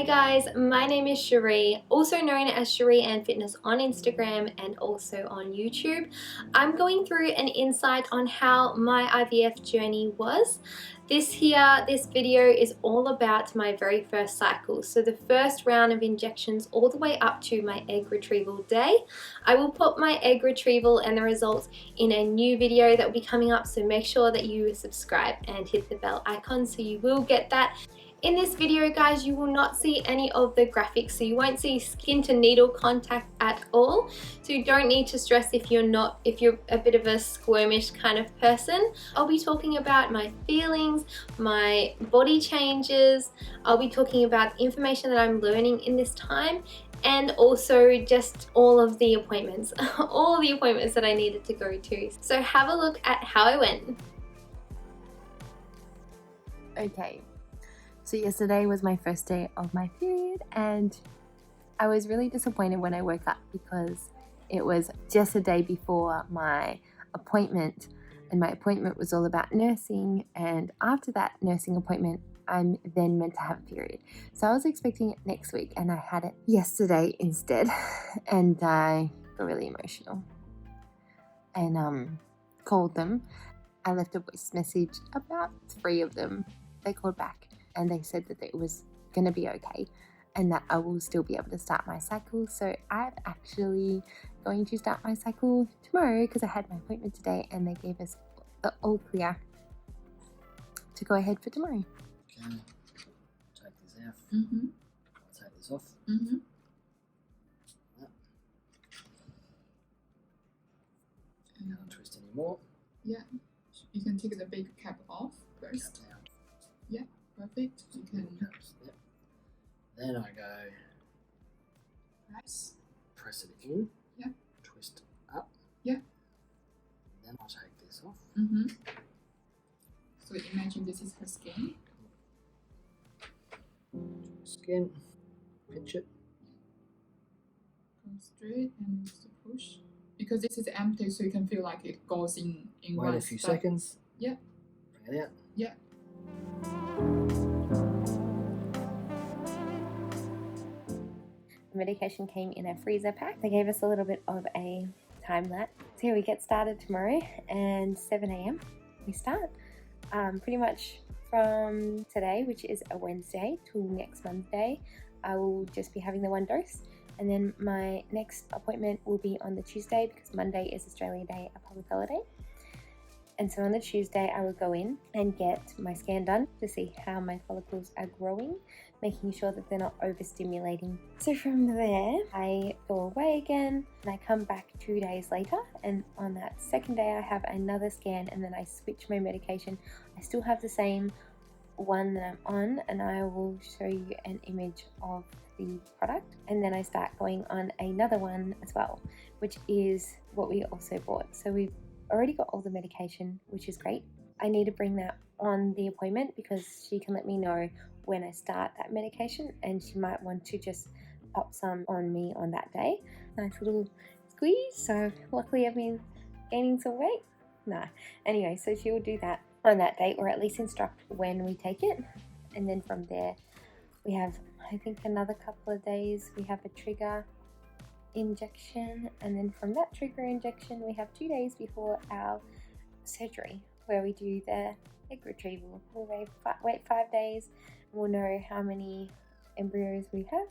Hey guys, my name is Cherie, also known as Cherie and Fitness on Instagram and also on YouTube. I'm going through an insight on how my IVF journey was. This video is all about my very first cycle. So the first round of injections all the way up to my egg retrieval day. I will put my egg retrieval and the results in a new video that will be coming up, so make sure that you subscribe and hit the bell icon so you will get that. In this video, guys, you will not see any of the graphics, so you won't see skin to needle contact at all. So you don't need to stress if you're a bit of a squirmish kind of person. I'll be talking about my feelings, my body changes. I'll be talking about information that I'm learning in this time, and also just all of the appointments, all the appointments that I needed to go to. So have a look at how I went. Okay. So yesterday was my first day of my period and I was really disappointed when I woke up because it was just a day before my appointment, and my appointment was all about nursing, and after that nursing appointment I'm then meant to have a period. So I was expecting it next week and I had it yesterday instead and I got really emotional and called them. I left a voice message, about 3 of them. They called back and they said that it was going to be okay and that I will still be able to start my cycle. So I'm actually going to start my cycle tomorrow because I had my appointment today and they gave us the all clear to go ahead for tomorrow. Okay, take this out. I'll take this off. That. You can't twist anymore. Yeah, you can take the big cap off first. Cap down. Yeah, perfect. You can. Yep. Then I go. Nice. Press it in. Yeah. Twist up. Yeah. Then I'll take this off. So imagine this is her skin. Skin. Pinch it. Go straight and just push. Because this is empty, so you can feel like it goes in Wait one a few step. seconds. Yeah. Bring it out. Yeah. The medication came in a freezer pack. They gave us a little bit of a time lapse. So yeah, we get started tomorrow and 7 a.m. we start. Pretty much from today, which is a Wednesday, till next Monday, I will just be having the 1 dose. And then my next appointment will be on the Tuesday because Monday is Australia Day, a public holiday. And so on the Tuesday, I will go in and get my scan done to see how my follicles are growing, making sure that they're not overstimulating. So from there, I go away again and I come back 2 days later. And on that second day, I have another scan and then I switch my medication. I still have the same one that I'm on, and I will show you an image of the product. And then I start going on another one as well, which is what we also bought. So we've already got all the medication, which is great. I need to bring that on the appointment because she can let me know when I start that medication, and she might want to just pop some on me on that day. Nice little squeeze. So luckily I've been gaining some weight. Anyway, so she will do that on that day, or at least instruct when we take it. And then from there we have, I think, another couple of days. We have a trigger injection, and then from that trigger injection we have 2 days before our surgery where we do the egg retrieval. We'll wait 5 days, and we'll know how many embryos we have,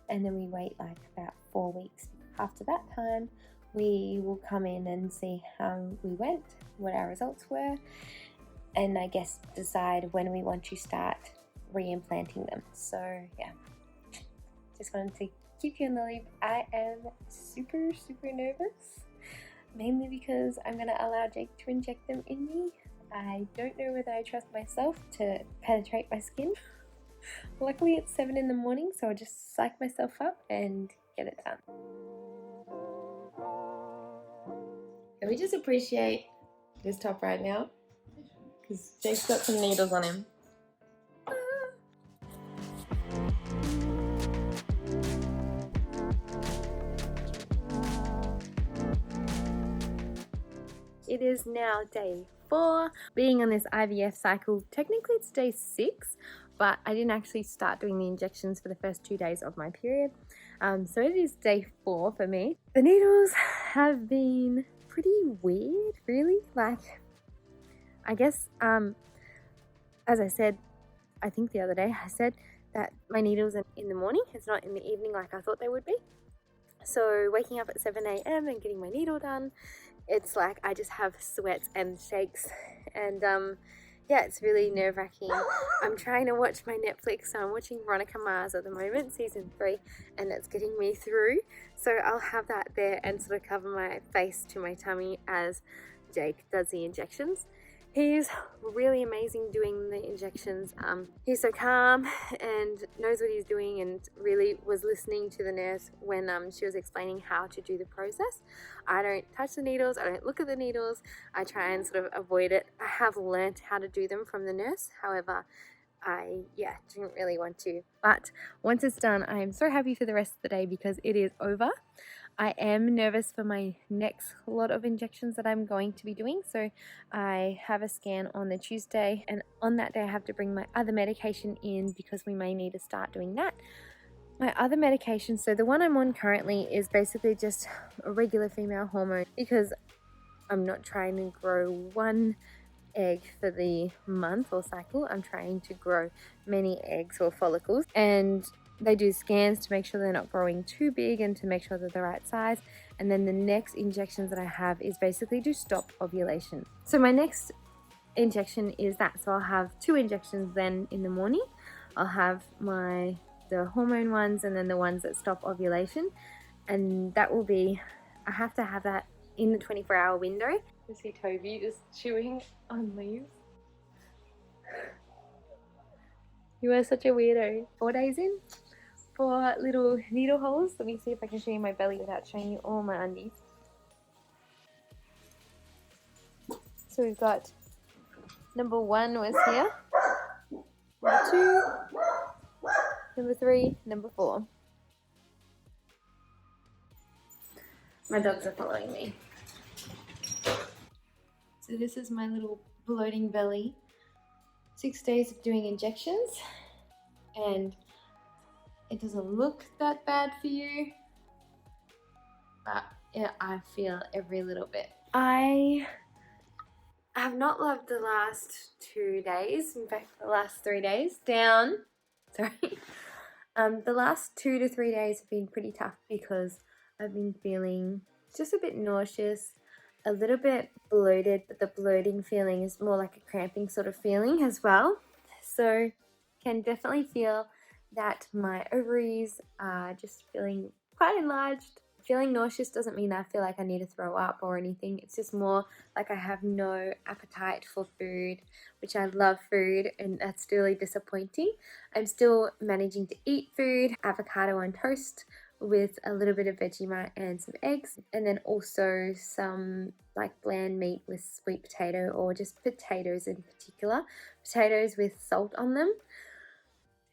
and then we wait like about 4 weeks. After that time we will come in and see how we went, what our results were, and I guess decide when we want to start re-implanting them. So yeah, just wanted to keep you in the loop. I am super nervous, mainly because I'm going to allow Jake to inject them in me. I don't know whether I trust myself to penetrate my skin. Luckily it's 7 in the morning, so I'll just psych myself up and get it done. Can we just appreciate this top right now? Because Jake's got some needles on him. It is now day 4 being on this IVF cycle. Technically it's day 6, but I didn't actually start doing the injections for the first 2 days of my period. So it is day 4 for me. The needles have been pretty weird, really. Like, I guess, as I said, I think the other day, I said that my needles are in the morning. It's not in the evening like I thought they would be. So waking up at 7 a.m. and getting my needle done, it's like I just have sweats and shakes, and yeah, it's really nerve-wracking. I'm trying to watch my Netflix, so I'm watching Veronica Mars at the moment, season 3, and it's getting me through. So I'll have that there and sort of cover my face to my tummy as Jake does the injections. He's really amazing doing the injections. He's so calm and knows what he's doing, and really was listening to the nurse when she was explaining how to do the process. I don't touch the needles, I don't look at the needles, I try and sort of avoid it. I have learnt how to do them from the nurse, however, I didn't really want to. But once it's done, I am so happy for the rest of the day because it is over. I am nervous for my next lot of injections that I'm going to be doing. So I have a scan on the Tuesday, and on that day I have to bring my other medication in because we may need to start doing that. My other medication, so the one I'm on currently is basically just a regular female hormone because I'm not trying to grow one egg for the month or cycle. I'm trying to grow many eggs or follicles, and they do scans to make sure they're not growing too big and to make sure they're the right size. And then the next injections that I have is basically to stop ovulation. So my next injection is that. So I'll have 2 injections then in the morning. I'll have the hormone ones and then the ones that stop ovulation. And that will be, I have to have that in the 24-hour window. You see Toby just chewing on leaves. You are such a weirdo. 4 days in, 4 little needle holes. Let me see if I can show you my belly without showing you all my undies. So we've got number 1 was here, number 2, number 3, number 4. My dogs are following me. So this is my little bloating belly. 6 days of doing injections, and it doesn't look that bad for you, but yeah, I feel every little bit. I have not loved the last 2 days, in fact the last 3 days down. Sorry. The last 2 to 3 days have been pretty tough because I've been feeling just a bit nauseous, a little bit bloated, but the bloating feeling is more like a cramping sort of feeling as well. So can definitely feel that my ovaries are just feeling quite enlarged. Feeling nauseous doesn't mean I feel like I need to throw up or anything. It's just more like I have no appetite for food, which I love food, and that's really disappointing. I'm still managing to eat food, avocado on toast with a little bit of Vegemite and some eggs, and then also some like bland meat with sweet potato, or just potatoes in particular, potatoes with salt on them.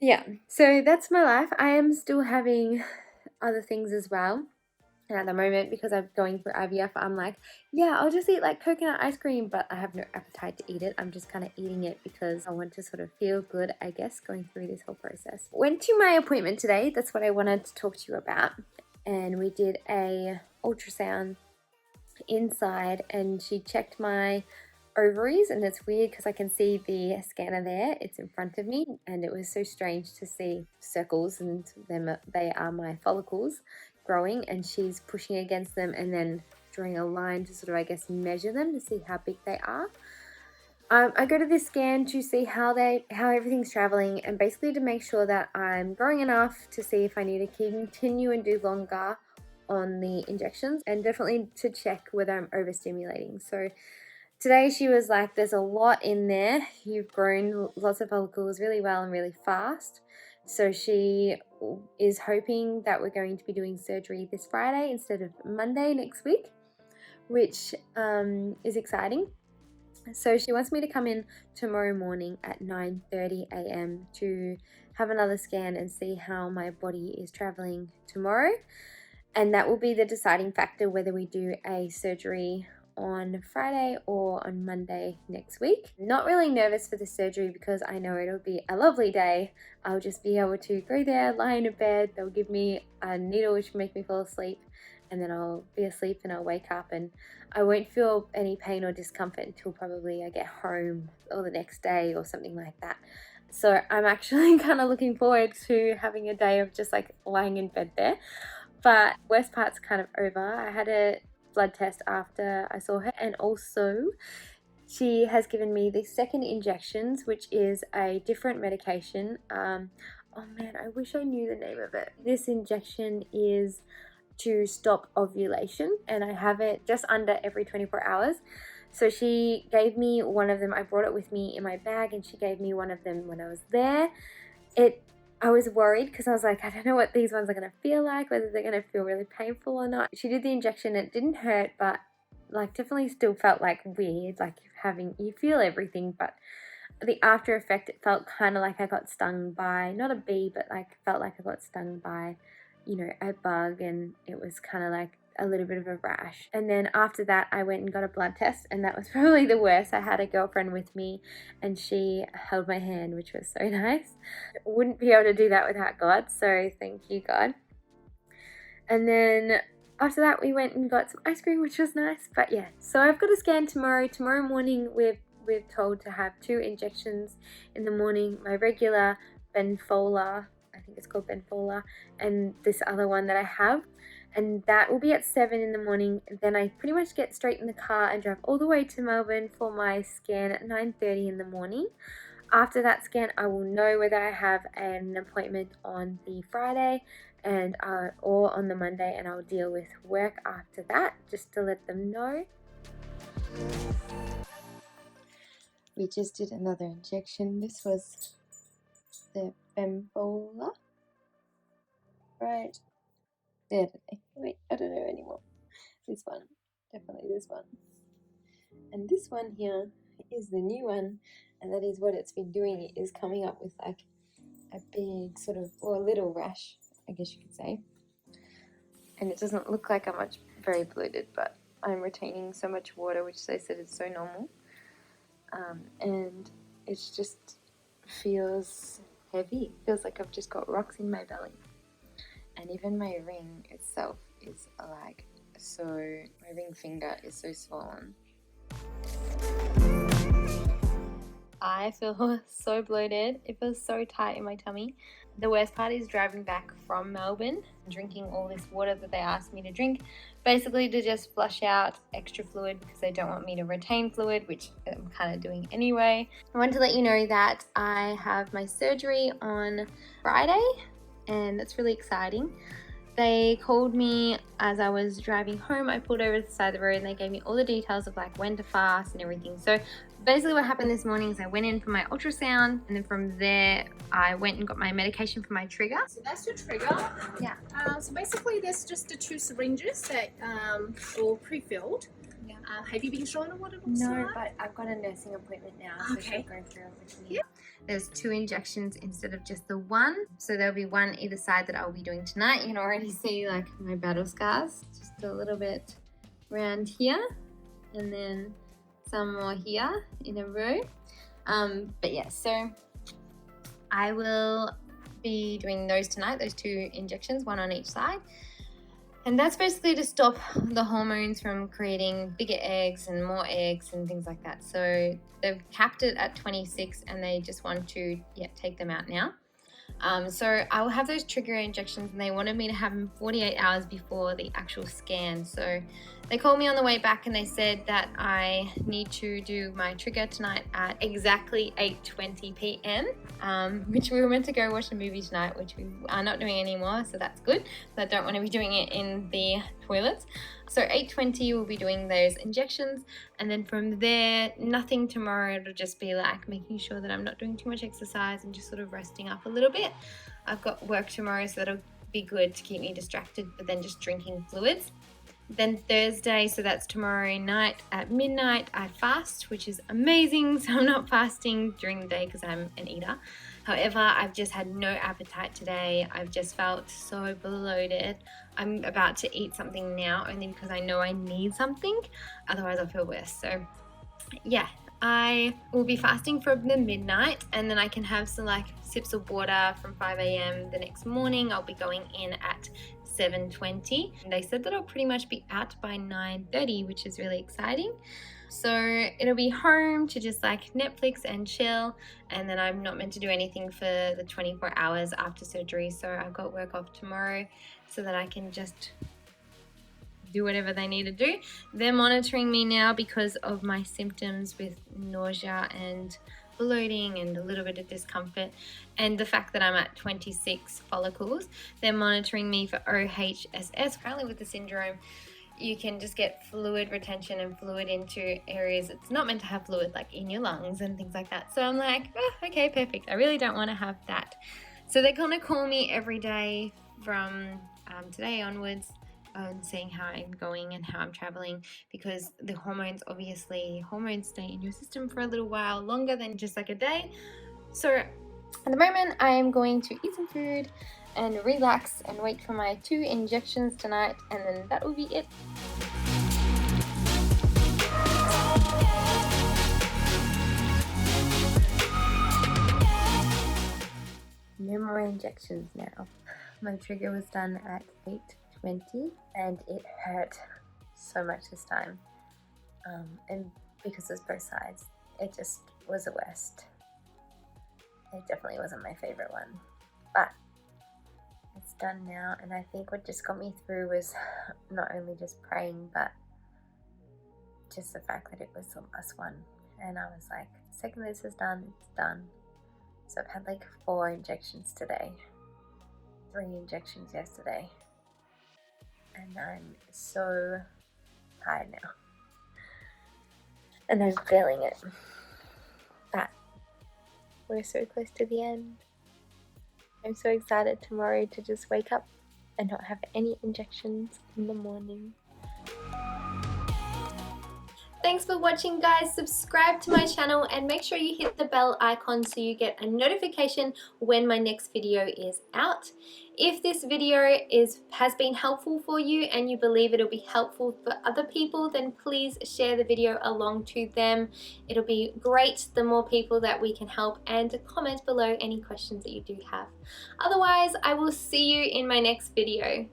Yeah, so that's my life. I am still having other things as well. And at the moment, because I'm going through IVF, I'm like, yeah, I'll just eat like coconut ice cream, but I have no appetite to eat it. I'm just kind of eating it because I want to sort of feel good, I guess, going through this whole process. Went to my appointment today. That's what I wanted to talk to you about. And we did a ultrasound inside, and she checked my ovaries, and it's weird because I can see the scanner there. It's in front of me, and it was so strange to see circles, and they are my follicles growing, and she's pushing against them and then drawing a line to sort of, I guess, measure them to see how big they are. I go to this scan to see how everything's traveling, and basically to make sure that I'm growing enough to see if I need to continue and do longer on the injections, and definitely to check whether I'm overstimulating. So today she was like, there's a lot in there. You've grown lots of follicles really well and really fast. So she is hoping that we're going to be doing surgery this Friday instead of Monday next week, which is exciting. So she wants me to come in tomorrow morning at 9:30 a.m. to have another scan and see how my body is traveling tomorrow. And that will be the deciding factor whether we do a surgery on Friday or on Monday next week. Not really nervous for the surgery because I know it'll be a lovely day. I'll just be able to go there, lie in a bed, they'll give me a needle which will make me fall asleep, and then I'll be asleep and I'll wake up, and I won't feel any pain or discomfort until probably I get home or the next day or something like that. So I'm actually kind of looking forward to having a day of just like lying in bed there. But worst part's kind of over. I had a blood test after I saw her, and also she has given me the second injections, which is a different medication. Oh man, I wish I knew the name of it. This injection is to stop ovulation, and I have it just under every 24 hours. So she gave me one of them. I brought it with me in my bag, and she gave me one of them when I was there. I was worried because I was like, I don't know what these ones are going to feel like, whether they're going to feel really painful or not. She did the injection. It didn't hurt, but like definitely still felt like weird, like you feel everything, but the after effect, it felt kind of like I got stung by, not a bee, but like felt like I got stung by, you know, a bug, and it was kind of like a little bit of a rash. And then after that I went and got a blood test, and that was probably the worst. I had a girlfriend with me and she held my hand, which was so nice. I wouldn't be able to do that without God, so thank you, God. And then after that we went and got some ice cream, which was nice. But yeah, so I've got a scan tomorrow. Tomorrow morning we're told to have 2 injections in the morning, my regular Benfola, I think it's called Benfola, and this other one that I have, and that will be at 7 in the morning. Then I pretty much get straight in the car and drive all the way to Melbourne for my scan at 9:30 in the morning. After that scan, I will know whether I have an appointment on the Friday and or on the Monday, and I'll deal with work after that, just to let them know. We just did another injection. This was the Benfola, right? The other day. Wait, I don't know anymore. This one, definitely this one. And this one here is the new one, and that is what it's been doing. It is coming up with like a big sort of, or a little rash, I guess you could say. And it doesn't look like I'm very bloated, but I'm retaining so much water, which they said is so normal. And it just feels heavy. It feels like I've just got rocks in my belly. And even my ring itself is like, so my ring finger is so swollen. I feel so bloated. It feels so tight in my tummy. The worst part is driving back from Melbourne, drinking all this water that they asked me to drink, basically to just flush out extra fluid because they don't want me to retain fluid, which I'm kind of doing anyway. I wanted to let you know that I have my surgery on Friday, and that's really exciting. They called me as I was driving home. I pulled over to the side of the road and they gave me all the details of like when to fast and everything. So basically what happened this morning is I went in for my ultrasound, and then from there I went and got my medication for my trigger. So that's your trigger. Yeah. So basically there's just the 2 syringes that all pre-filled. Yeah. Have you been shown what it looks No, like? but I've got a nursing appointment now, so Okay. she'll go through everything. Yeah. There's 2 injections instead of just the 1. So there'll be 1 either side that I'll be doing tonight. You can already see like my battle scars. Just a little bit around here, and then some more here in a row. But yeah, so I will be doing those tonight, those 2 injections, 1 on each side. And that's basically to stop the hormones from creating bigger eggs and more eggs and things like that. So they've capped it at 26 and they just want to take them out now. So I will have those trigger injections, and they wanted me to have them 48 hours before the actual scan. So they called me on the way back and they said that I need to do my trigger tonight at exactly 8:20 p.m. Which we were meant to go watch a movie tonight, which we are not doing anymore, so that's good. But I don't want to be doing it in the toilets. So 8:20 we'll be doing those injections, and then from there, nothing tomorrow. It'll just be like making sure that I'm not doing too much exercise and just sort of resting up a little bit. I've got work tomorrow, so that'll be good to keep me distracted, but then just drinking fluids. Then Thursday, so that's tomorrow night at midnight, I fast, which is amazing. So I'm not fasting during the day because I'm an eater. However, I've just had no appetite today. I've just felt so bloated. I'm about to eat something now only because I know I need something, otherwise I'll feel worse. So yeah, I will be fasting from the midnight, and then I can have some like sips of water from 5 a.m. the next morning. I'll be going in at 7:20, and they said that I'll pretty much be out by 9:30, which is really exciting. So it'll be home to just like Netflix and chill, and then I'm not meant to do anything for the 24 hours after surgery. So I've got work off tomorrow so that I can just do whatever they need to do. They're monitoring me now because of my symptoms with nausea and bloating and a little bit of discomfort, and the fact that I'm at 26 follicles. They're monitoring me for OHSS. Currently with the syndrome, you can just get fluid retention and fluid into areas it's not meant to have fluid, like in your lungs and things like that. So I'm like, oh, okay, perfect. I really don't want to have that. So they're gonna call me every day from today onwards, seeing how I'm going and how I'm traveling, because the hormones stay in your system for a little while longer than just like a day. So at the moment I am going to eat some food and relax and wait for my 2 injections tonight, and then that will be it. No more injections now. My trigger was done at 8:20 and it hurt so much this time. And because it was both sides, it just was the worst. It definitely wasn't my favorite one. But it's done now, and I think what just got me through was not only just praying, but just the fact that it was the last one. And I was like, the second this is done, it's done. So I've had like 4 injections today, 3 injections yesterday, and I'm so tired now. And I'm feeling it. But we're so close to the end. I'm so excited tomorrow to just wake up and not have any injections in the morning. Thanks for watching, guys. Subscribe to my channel and make sure you hit the bell icon so you get a notification when my next video is out. If this video has been helpful for you and you believe it'll be helpful for other people, then please share the video along to them. It'll be great the more people that we can help, and comment below any questions that you do have. Otherwise, I will see you in my next video.